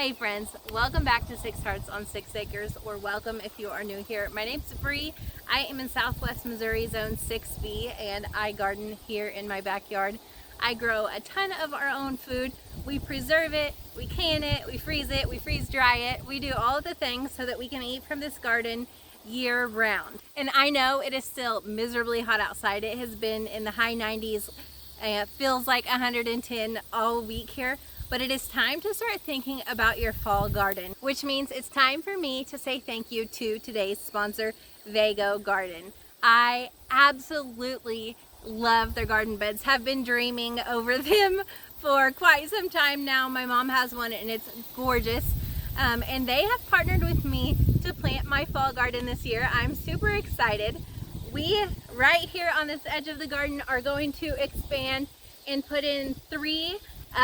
Hey friends, welcome back to Six Hearts on 6 Acres, or welcome if you are new here. My name's Bri. I am in Southwest Missouri, Zone 6B, and I garden here in my backyard. I grow a ton of our own food. We preserve it, we can it, we freeze dry it. We do all of the things so that we can eat from this garden year round. And I know it is still miserably hot outside. It has been in the high 90s. It feels like 110 all week here. But it is time to start thinking about your fall garden, which means it's time for me to say thank you to today's sponsor, Vego Garden. I absolutely love their garden beds, have been dreaming over them for quite some time now. My mom has one and it's gorgeous. And they have partnered with me to plant my fall garden this year. I'm super excited. We, right here on this edge of the garden, are going to expand and put in 3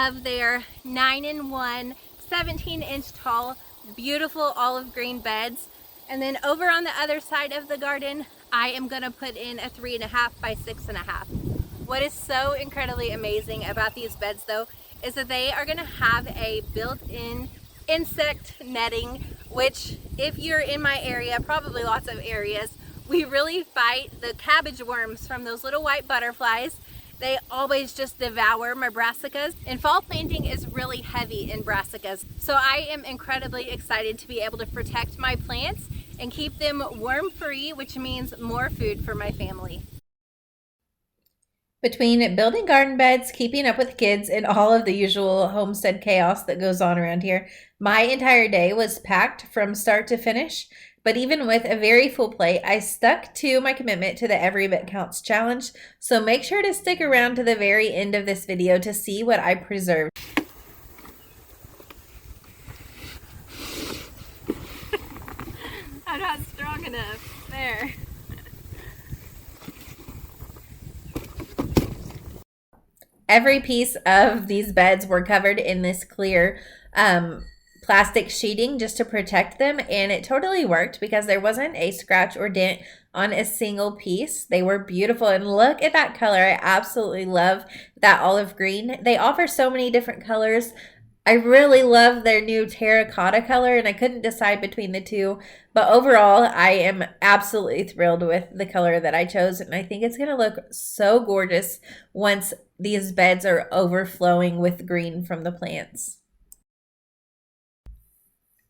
of their 9-in-1 17-inch tall beautiful olive green beds. And then over on the other side of the garden I am going to put in a 3.5 by 6.5. What is so incredibly amazing about these beds though is that they are going to have a built-in insect netting, which if you're in my area, probably lots of areas, we really fight the cabbage worms from those little white butterflies. They always just devour my brassicas, and fall planting is really heavy in brassicas. So I am incredibly excited to be able to protect my plants and keep them worm-free, which means more food for my family. Between building garden beds, keeping up with kids, and all of the usual homestead chaos that goes on around here, my entire day was packed from start to finish. But even with a very full plate, I stuck to my commitment to the Every Bit Counts challenge. So make sure to stick around to the very end of this video to see what I preserved. I'm not strong enough. There. Every piece of these beds were covered in this clear plastic sheeting just to protect them, and it totally worked because there wasn't a scratch or dent on a single piece. They were beautiful, and look at that color. I absolutely love that olive green. They offer so many different colors. I really love their new terracotta color, and I couldn't decide between the two, but overall I am absolutely thrilled with the color that I chose, and I think it's going to look so gorgeous once these beds are overflowing with green from the plants.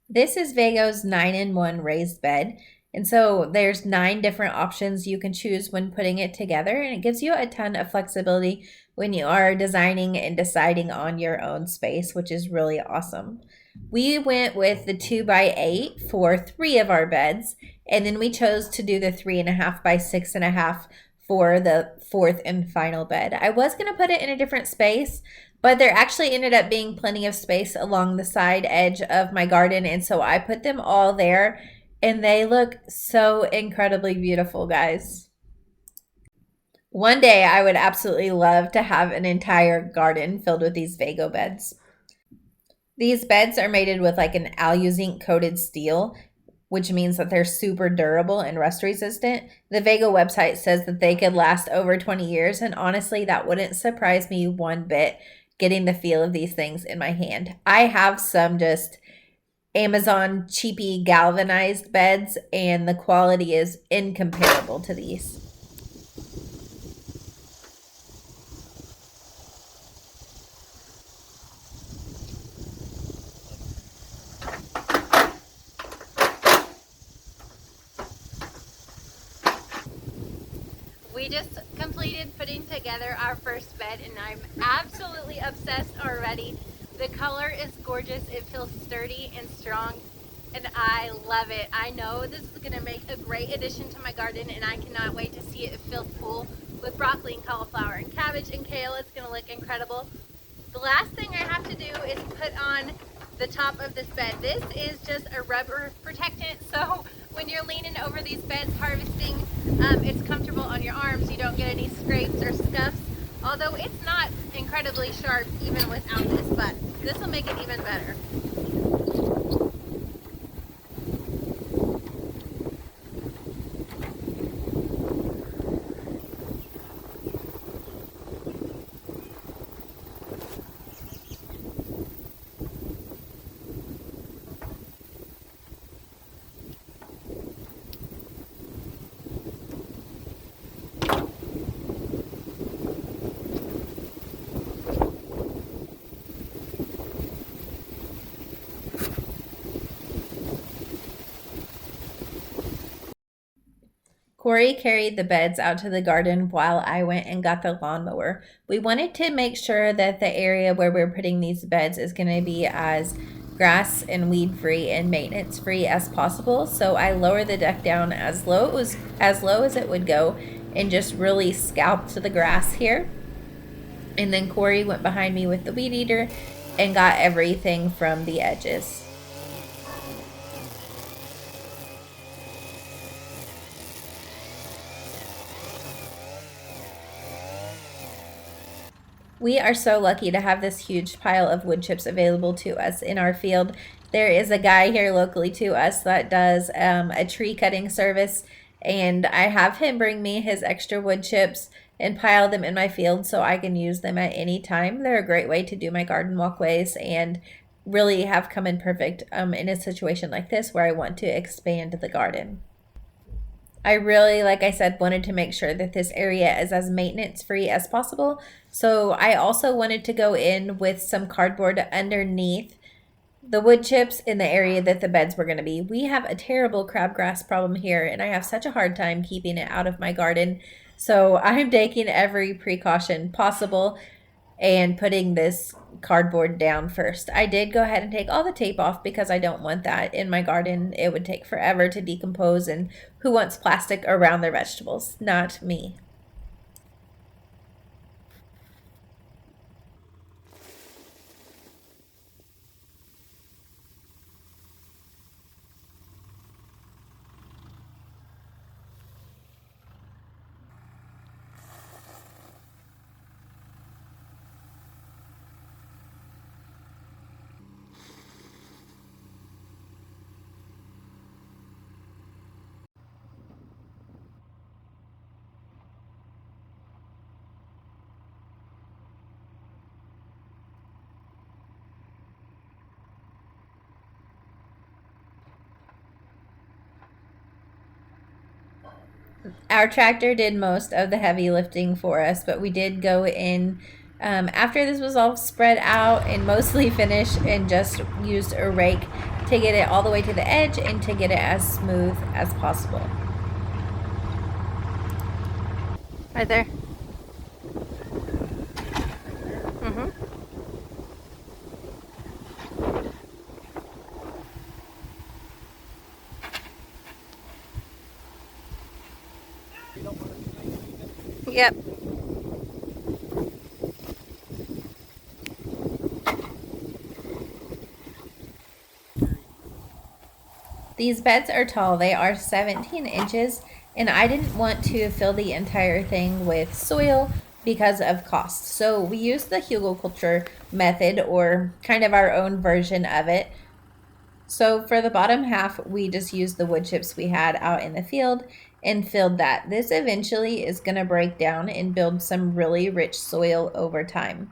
This is Vego's 9-in-1 raised bed. And so there's 9 different options you can choose when putting it together, and it gives you a ton of flexibility when you are designing and deciding on your own space, which is really awesome. We went with the 2x8 for 3 of our beds, and then we chose to do the 3.5 by 6.5 for the 4th and final bed. I was going to put it in a different space, but there actually ended up being plenty of space along the side edge of my garden, and so I put them all there, and they look so incredibly beautiful, guys. One day I would absolutely love to have an entire garden filled with these Vego beds. These beds are mated with like an alu-zinc coated steel, which means that they're super durable and rust resistant. The Vego website says that they could last over 20 years, and honestly, that wouldn't surprise me one bit getting the feel of these things in my hand. I have some just Amazon cheapy galvanized beds, and the quality is incomparable to these. We just completed putting together our first bed, and I'm absolutely obsessed already. The color is gorgeous. It feels sturdy and strong, and I love it. I know this is going to make a great addition to my garden, and I cannot wait to see it filled full with broccoli and cauliflower and cabbage and kale. It's going to look incredible. The last thing I have to do is put on the top of this bed. This is just a rubber protectant, so when you're leaning over these beds harvesting, it's comfortable on your arms. You don't get any scrapes or scuffs, although it's not incredibly sharp even without this, but this will make it even better. Corey carried the beds out to the garden while I went and got the lawnmower. We wanted to make sure that the area where we're putting these beds is going to be as grass and weed free and maintenance free as possible. So I lowered the deck down as low as it would go and just really scalped the grass here. And then Corey went behind me with the weed eater and got everything from the edges. We are so lucky to have this huge pile of wood chips available to us in our field. There is a guy here locally to us that does a tree cutting service, and I have him bring me his extra wood chips and pile them in my field so I can use them at any time. They're a great way to do my garden walkways and really have come in perfect in a situation like this where I want to expand the garden. I really, like I said, wanted to make sure that this area is as maintenance free as possible. So I also wanted to go in with some cardboard underneath the wood chips in the area that the beds were going to be. We have a terrible crabgrass problem here, and I have such a hard time keeping it out of my garden. So I'm taking every precaution possible and putting this cardboard down first. I did go ahead and take all the tape off because I don't want that in my garden. It would take forever to decompose, and who wants plastic around their vegetables? Not me. Our tractor did most of the heavy lifting for us, but we did go in after this was all spread out and mostly finished, and just used a rake to get it all the way to the edge and to get it as smooth as possible. Right there. Yep. These beds are tall. They are 17 inches, and I didn't want to fill the entire thing with soil because of cost. So we used the hugelkultur method, or kind of our own version of it. So for the bottom half, we just used the wood chips we had out in the field and filled that. This eventually is going to break down and build some really rich soil over time.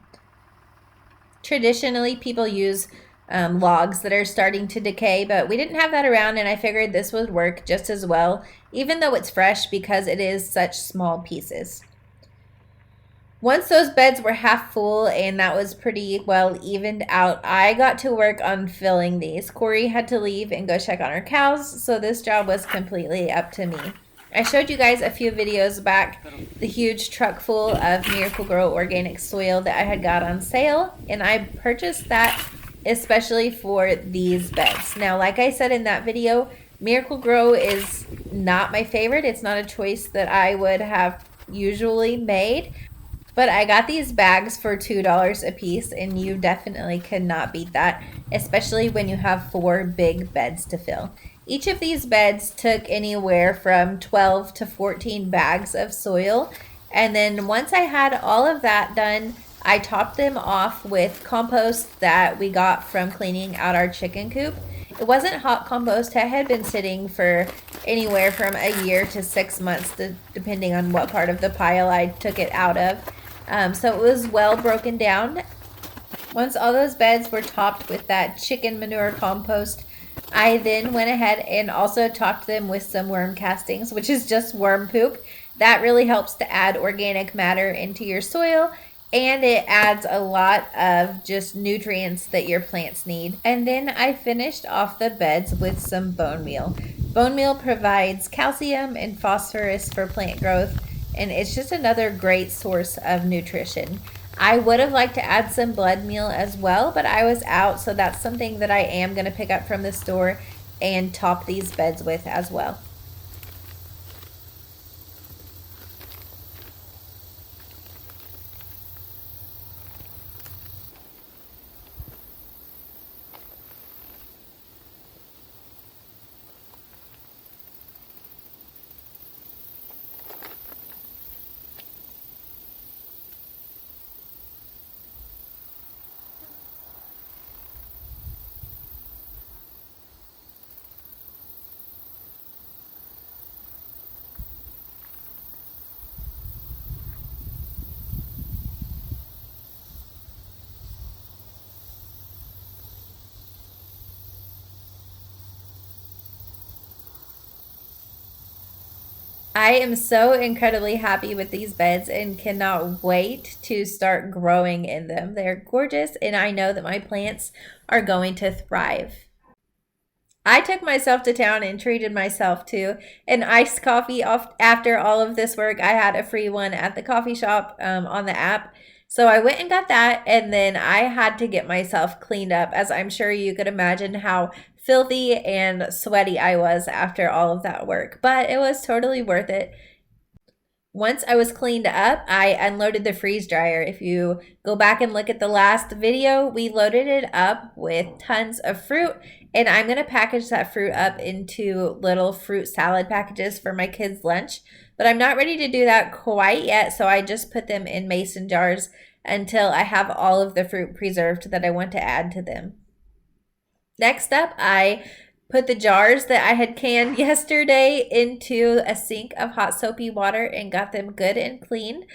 Traditionally, people use logs that are starting to decay, but we didn't have that around, and I figured this would work just as well, even though it's fresh, because it is such small pieces. Once those beds were half full and that was pretty well evened out, I got to work on filling these. Corey had to leave and go check on our cows, so this job was completely up to me. I showed you guys a few videos back the huge truck full of Miracle-Gro organic soil that I had got on sale, and I purchased that especially for these beds. Now, like I said in that video, Miracle-Gro is not my favorite. It's not a choice that I would have usually made. But I got these bags for $2 a piece, and you definitely cannot beat that, especially when you have 4 big beds to fill. Each of these beds took anywhere from 12 to 14 bags of soil. And then once I had all of that done, I topped them off with compost that we got from cleaning out our chicken coop. It wasn't hot compost. It had been sitting for anywhere from a year to 6 months, depending on what part of the pile I took it out of. So it was well broken down. Once all those beds were topped with that chicken manure compost, I then went ahead and also topped them with some worm castings, which is just worm poop. That really helps to add organic matter into your soil, and it adds a lot of just nutrients that your plants need. And then I finished off the beds with some bone meal. Bone meal provides calcium and phosphorus for plant growth, and it's just another great source of nutrition. I would have liked to add some blood meal as well, but I was out, so that's something that I am going to pick up from the store and top these beds with as well. I am so incredibly happy with these beds and cannot wait to start growing in them. They're gorgeous, and I know that my plants are going to thrive. I took myself to town and treated myself to an iced coffee after all of this work. I had a free one at the coffee shop on the app. So I went and got that, and then I had to get myself cleaned up, as I'm sure you could imagine how filthy and sweaty I was after all of that work. But it was totally worth it. Once I was cleaned up, I unloaded the freeze dryer. If you go back and look at the last video, we loaded it up with tons of fruit, and I'm going to package that fruit up into little fruit salad packages for my kids' lunch. But I'm not ready to do that quite yet, so I just put them in mason jars until I have all of the fruit preserved that I want to add to them. Next up, I put the jars that I had canned yesterday into a sink of hot soapy water and got them good and clean,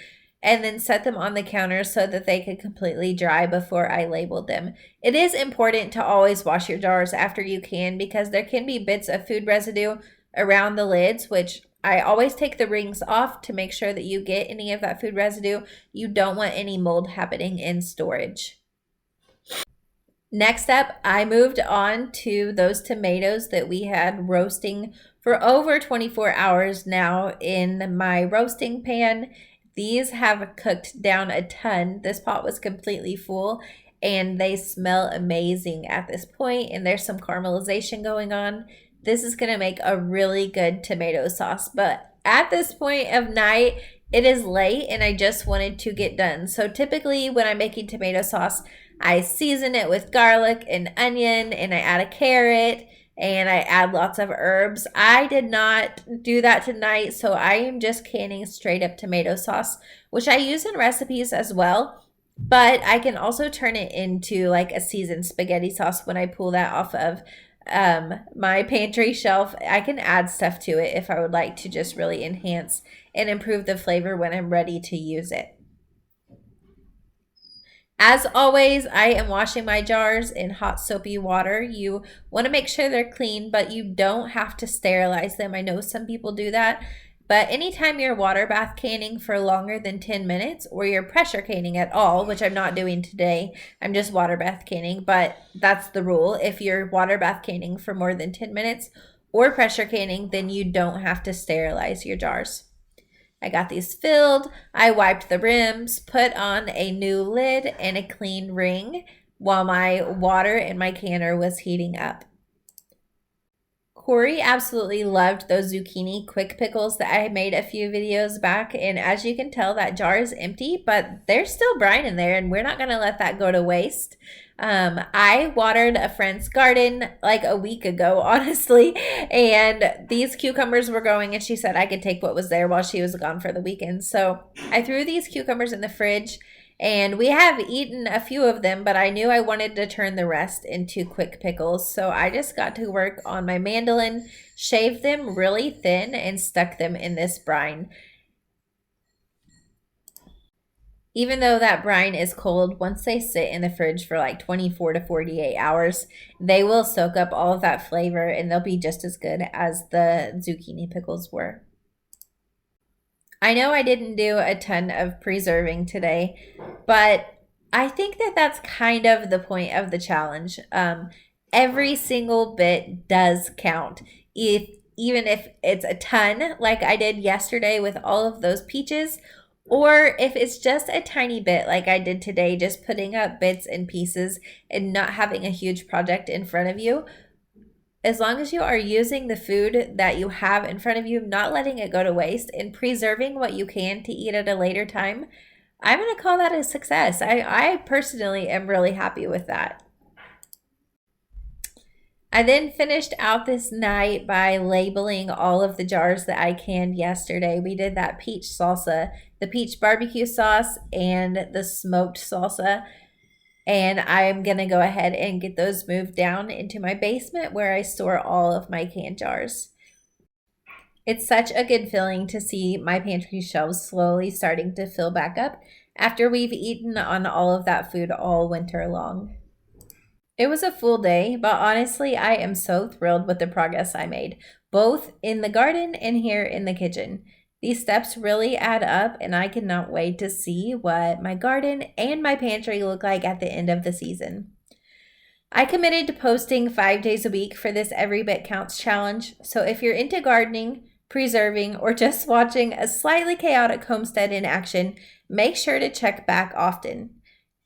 and then set them on the counter so that they could completely dry before I labeled them. It is important to always wash your jars after you can, because there can be bits of food residue around the lids, which I always take the rings off to make sure that you get any of that food residue. You don't want any mold happening in storage. Next up, I moved on to those tomatoes that we had roasting for over 24 hours now in my roasting pan. These have cooked down a ton. This pot was completely full, and they smell amazing at this point, and there's some caramelization going on. This is going to make a really good tomato sauce, but at this point of night, it is late and I just wanted to get done. So typically when I'm making tomato sauce, I season it with garlic and onion, and I add a carrot, and I add lots of herbs. I did not do that tonight, so I am just canning straight up tomato sauce, which I use in recipes as well. But I can also turn it into like a seasoned spaghetti sauce when I pull that off of my pantry shelf. I can add stuff to it if I would like to just really enhance and improve the flavor when I'm ready to use it. As always, I am washing my jars in hot soapy water. You want to make sure they're clean, but you don't have to sterilize them. I know some people do that, but anytime you're water bath canning for longer than 10 minutes, or you're pressure canning at all, which I'm not doing today, I'm just water bath canning, but that's the rule. If you're water bath canning for more than 10 minutes or pressure canning, then you don't have to sterilize your jars. I got these filled, I wiped the rims, put on a new lid and a clean ring while my water in my canner was heating up. Corey absolutely loved those zucchini quick pickles that I made a few videos back, and as you can tell, that jar is empty, but there's still brine in there, and we're not going to let that go to waste. I watered a friend's garden like a week ago, honestly, and these cucumbers were growing, and she said I could take what was there while she was gone for the weekend. So I threw these cucumbers in the fridge, and we have eaten a few of them, but I knew I wanted to turn the rest into quick pickles. So I just got to work on my mandolin, shaved them really thin, and stuck them in this brine. Even though that brine is cold, once they sit in the fridge for like 24 to 48 hours, they will soak up all of that flavor, and they'll be just as good as the zucchini pickles were. I know I didn't do a ton of preserving today, but I think that that's kind of the point of the challenge. Every single bit does count. If even if it's a ton like I did yesterday with all of those peaches, or if it's just a tiny bit like I did today, just putting up bits and pieces and not having a huge project in front of you. As long as you are using the food that you have in front of you, not letting it go to waste, and preserving what you can to eat at a later time, I'm going to call that a success. I personally am really happy with that. I then finished out this night by labeling all of the jars that I canned yesterday. We did that peach salsa, the peach barbecue sauce, and the smoked salsa. And I'm going to go ahead and get those moved down into my basement where I store all of my canned jars. It's such a good feeling to see my pantry shelves slowly starting to fill back up after we've eaten on all of that food all winter long. It was a full day, but honestly, I am so thrilled with the progress I made, both in the garden and here in the kitchen. These steps really add up, and I cannot wait to see what my garden and my pantry look like at the end of the season. I committed to posting 5 days a week for this Every Bit Counts challenge, so if you're into gardening, preserving, or just watching a slightly chaotic homestead in action, make sure to check back often.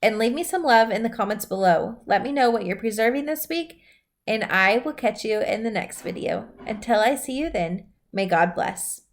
And leave me some love in the comments below. Let me know what you're preserving this week, and I will catch you in the next video. Until I see you then, may God bless.